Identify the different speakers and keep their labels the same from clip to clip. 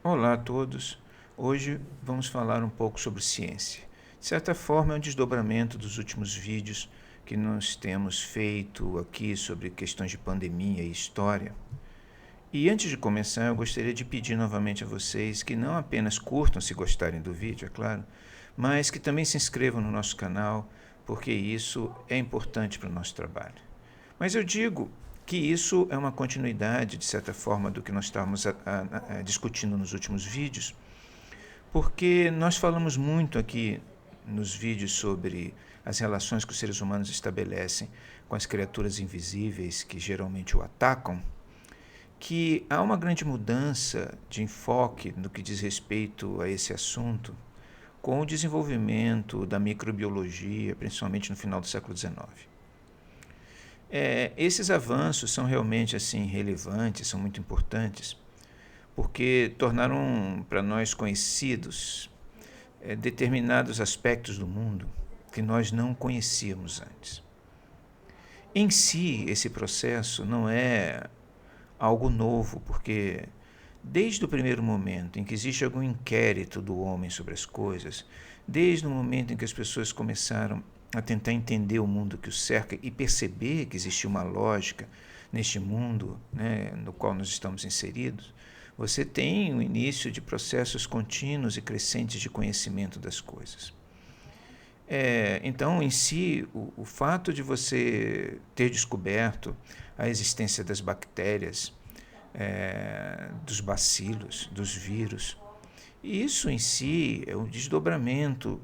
Speaker 1: Olá a todos. Hoje vamos falar um pouco sobre ciência. De certa forma, é um desdobramento dos últimos vídeos que nós temos feito aqui sobre questões de pandemia e história. E antes de começar, eu gostaria de pedir novamente a vocês que não apenas curtam se gostarem do vídeo, é claro, mas que também se inscrevam no nosso canal, porque isso é importante para o nosso trabalho. Mas eu digo que isso é uma continuidade, de certa forma, do que nós estávamos discutindo nos últimos vídeos, porque nós falamos muito aqui nos vídeos sobre as relações que os seres humanos estabelecem com as criaturas invisíveis que geralmente o atacam, que há uma grande mudança de enfoque no que diz respeito a esse assunto com o desenvolvimento da microbiologia, principalmente no final do século XIX. Esses avanços são realmente assim relevantes, são muito importantes, porque tornaram para nós conhecidos determinados aspectos do mundo que nós não conhecíamos antes. Em si, esse processo não é algo novo, porque desde o primeiro momento em que existe algum inquérito do homem sobre as coisas, desde o momento em que as pessoas começaram a tentar entender o mundo que os cerca e perceber que existe uma lógica neste mundo, né, no qual nós estamos inseridos, você tem o início de processos contínuos e crescentes de conhecimento das coisas. Então, em si, o fato de você ter descoberto a existência das bactérias, dos bacilos, dos vírus, isso em si é um desdobramento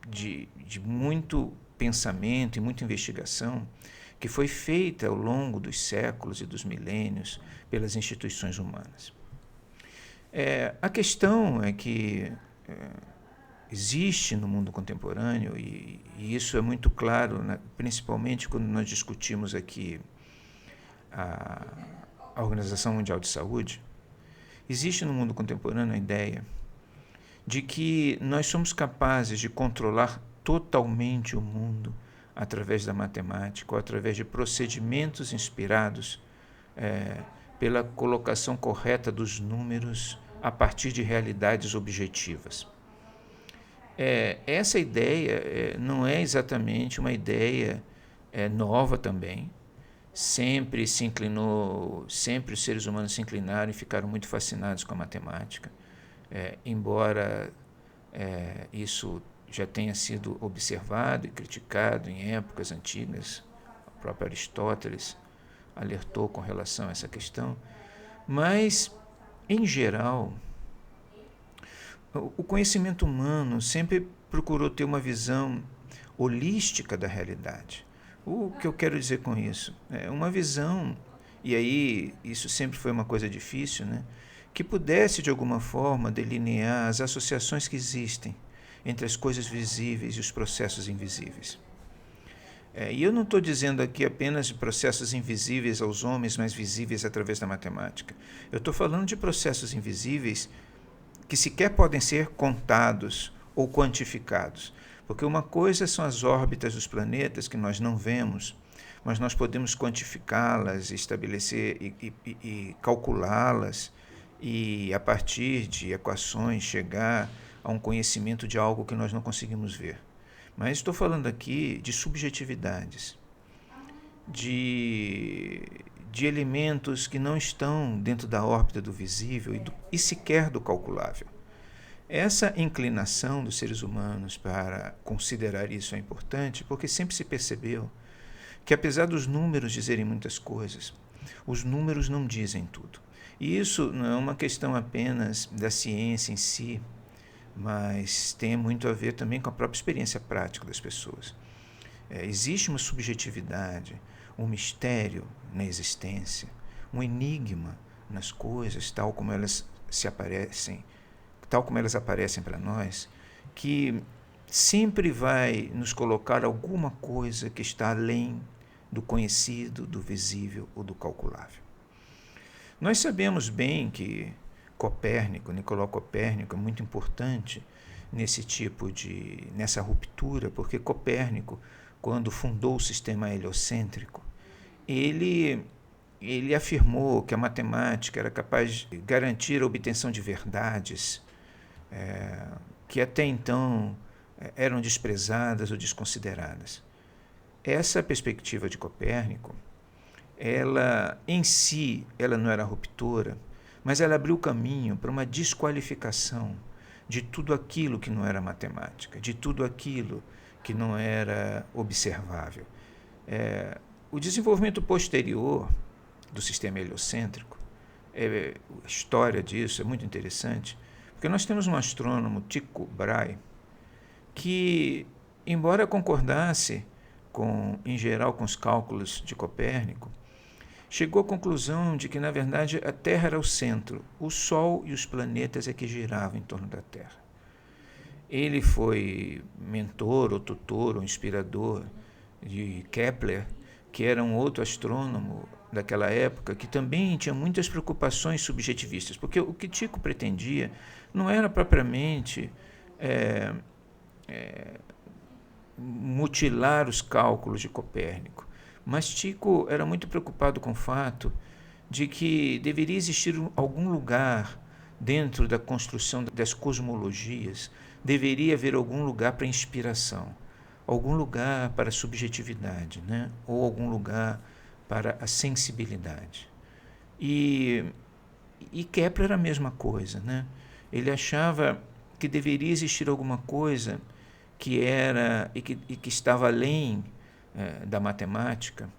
Speaker 1: de muito pensamento e muita investigação que foi feita ao longo dos séculos e dos milênios pelas instituições humanas. A questão é que existe no mundo contemporâneo, e isso é muito claro, né, principalmente quando nós discutimos aqui a, a Organização Mundial de Saúde, existe no mundo contemporâneo a ideia de que nós somos capazes de controlar totalmente o mundo através da matemática ou através de procedimentos inspirados pela colocação correta dos números a partir de realidades objetivas. Essa ideia não é exatamente uma ideia nova também. Sempre se inclinou, sempre os seres humanos se inclinaram e ficaram muito fascinados com a matemática, embora isso já tenha sido observado e criticado em épocas antigas. O próprio Aristóteles alertou com relação a essa questão, mas, em geral, o conhecimento humano sempre procurou ter uma visão holística da realidade. O que eu quero dizer com isso? É uma visão, e aí isso sempre foi uma coisa difícil, né? Que pudesse de alguma forma delinear as associações que existem entre as coisas visíveis e os processos invisíveis. E eu não estou dizendo aqui apenas de processos invisíveis aos homens, mas visíveis através da matemática. Eu estou falando de processos invisíveis que sequer podem ser contados ou quantificados. Porque uma coisa são as órbitas dos planetas que nós não vemos, mas nós podemos quantificá-las, estabelecer e calculá-las e, a partir de equações, chegar a um conhecimento de algo que nós não conseguimos ver. Mas estou falando aqui de subjetividades, de, de elementos que não estão dentro da órbita do visível e sequer do calculável. Essa inclinação dos seres humanos para considerar isso é importante porque sempre se percebeu que, apesar dos números dizerem muitas coisas, os números não dizem tudo. E isso não é uma questão apenas da ciência em si, mas tem muito a ver também com a própria experiência prática das pessoas. Existe uma subjetividade, um mistério na existência, um enigma nas coisas, tal como elas aparecem para nós, que sempre vai nos colocar alguma coisa que está além do conhecido, do visível ou do calculável. Nós sabemos bem que Nicolau Copérnico é muito importante nessa ruptura, porque Copérnico, quando fundou o sistema heliocêntrico, ele ele afirmou que a matemática era capaz de garantir a obtenção de verdades que até então eram desprezadas ou desconsideradas. Essa perspectiva de Copérnico, ela em si, ela não era ruptura, mas ela abriu caminho para uma desqualificação de tudo aquilo que não era matemática, de tudo aquilo que não era observável. O desenvolvimento posterior do sistema heliocêntrico, a história disso é muito interessante, porque nós temos um astrônomo, Tycho Brahe, que, embora concordasse em geral com os cálculos de Copérnico, chegou à conclusão de que, na verdade, a Terra era o centro, o Sol e os planetas é que giravam em torno da Terra. Ele foi mentor, ou tutor, ou inspirador de Kepler, que era um outro astrônomo daquela época, que também tinha muitas preocupações subjetivistas, porque o que Tycho pretendia não era propriamente mutilar os cálculos de Copérnico, mas Tycho era muito preocupado com o fato de que deveria existir algum lugar dentro da construção das cosmologias, deveria haver algum lugar para inspiração, algum lugar para a subjetividade, né? Ou algum lugar para a sensibilidade. E Kepler era a mesma coisa, né? Ele achava que deveria existir alguma coisa que era e que estava além da matemática,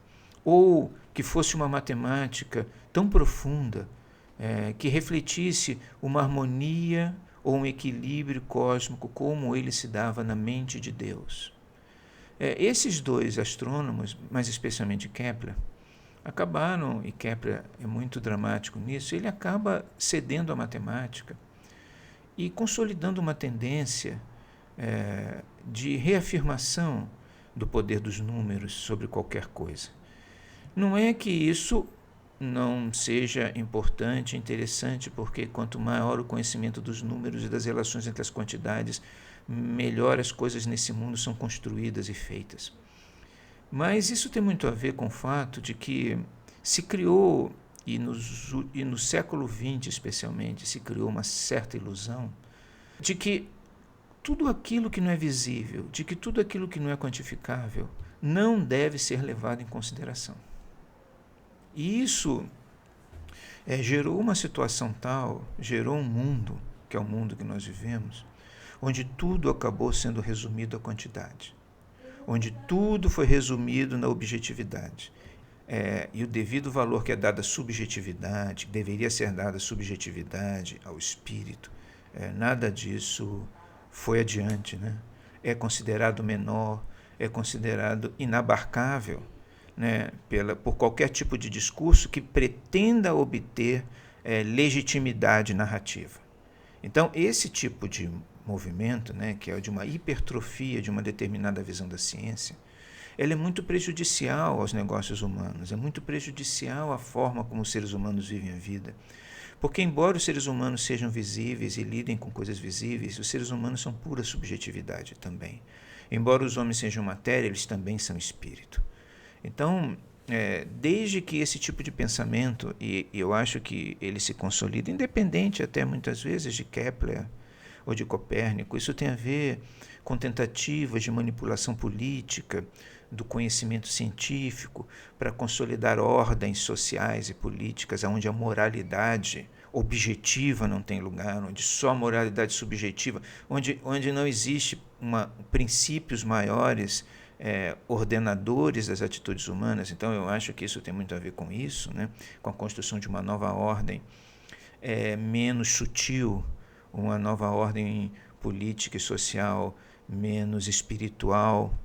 Speaker 1: ou que fosse uma matemática tão profunda que refletisse uma harmonia ou um equilíbrio cósmico como ele se dava na mente de Deus. Esses dois astrônomos, mais especialmente Kepler, acabaram, e Kepler é muito dramático nisso, ele acaba cedendo à matemática e consolidando uma tendência de reafirmação do poder dos números sobre qualquer coisa. Não é que isso não seja importante, interessante, porque quanto maior o conhecimento dos números e das relações entre as quantidades, melhor as coisas nesse mundo são construídas e feitas. Mas isso tem muito a ver com o fato de que se criou, e no século XX especialmente, se criou uma certa ilusão de que tudo aquilo que não é visível, de que tudo aquilo que não é quantificável, não deve ser levado em consideração. E isso gerou uma situação tal, gerou um mundo, que é o mundo que nós vivemos, onde tudo acabou sendo resumido à quantidade, onde tudo foi resumido na objetividade. E o devido valor que é dado à subjetividade, que deveria ser dado à subjetividade, ao espírito, nada disso foi adiante, né? É considerado menor, é considerado inabarcável, né? Por qualquer tipo de discurso que pretenda obter legitimidade narrativa. Então, esse tipo de movimento, né, que é de uma hipertrofia de uma determinada visão da ciência, ela é muito prejudicial aos negócios humanos, é muito prejudicial à forma como os seres humanos vivem a vida. Porque, embora os seres humanos sejam visíveis e lidem com coisas visíveis, os seres humanos são pura subjetividade também. Embora os homens sejam matéria, eles também são espírito. Então, desde que esse tipo de pensamento, e eu acho que ele se consolida, independente até muitas vezes de Kepler ou de Copérnico, isso tem a ver com tentativas de manipulação política do conhecimento científico para consolidar ordens sociais e políticas onde a moralidade objetiva não tem lugar, onde só a moralidade subjetiva, onde não existe princípios maiores ordenadores das atitudes humanas. Então eu acho que isso tem muito a ver com isso, né? Com a construção de uma nova ordem menos sutil, uma nova ordem política e social menos espiritual.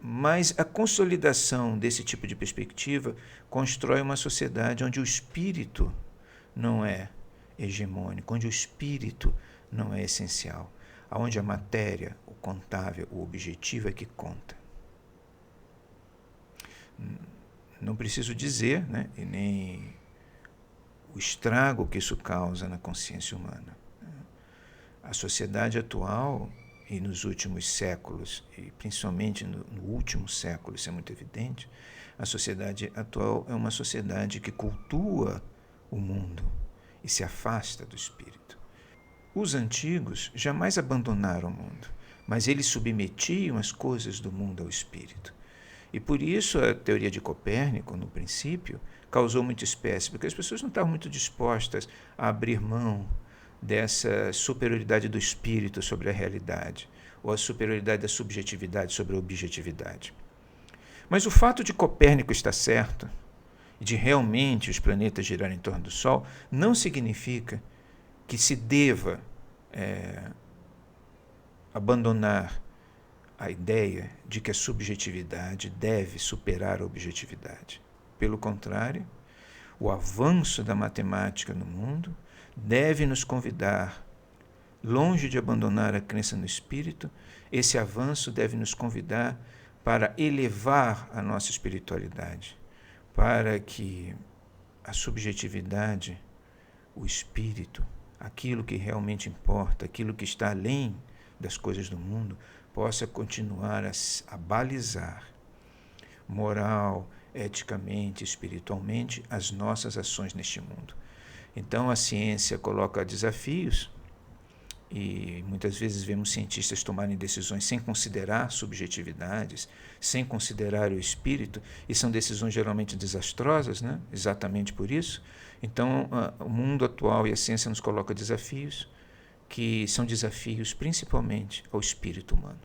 Speaker 1: Mas a consolidação desse tipo de perspectiva constrói uma sociedade onde o espírito não é hegemônico, onde o espírito não é essencial, onde a matéria, o contável, o objetivo é que conta. Não preciso dizer, né, e nem o estrago que isso causa na consciência humana. A sociedade atual, e nos últimos séculos, e principalmente no último século, isso é muito evidente, A sociedade atual é uma sociedade que cultua o mundo e se afasta do espírito. Os antigos jamais abandonaram o mundo, mas eles submetiam as coisas do mundo ao espírito. E por isso a teoria de Copérnico, no princípio, causou muita espécie, porque as pessoas não estavam muito dispostas a abrir mão dessa superioridade do espírito sobre a realidade, ou a superioridade da subjetividade sobre a objetividade. Mas o fato de Copérnico estar certo, e de realmente os planetas girarem em torno do Sol, não significa que se deva abandonar a ideia de que a subjetividade deve superar a objetividade. Pelo contrário, o avanço da matemática no mundo deve nos convidar, longe de abandonar a crença no espírito, esse avanço deve nos convidar para elevar a nossa espiritualidade, para que a subjetividade, o espírito, aquilo que realmente importa, aquilo que está além das coisas do mundo, possa continuar a balizar moral, eticamente, espiritualmente as nossas ações neste mundo. Então a ciência coloca desafios e muitas vezes vemos cientistas tomarem decisões sem considerar subjetividades, sem considerar o espírito, e são decisões geralmente desastrosas, né? Exatamente por isso. Então o mundo atual e a ciência nos coloca desafios que são desafios principalmente ao espírito humano.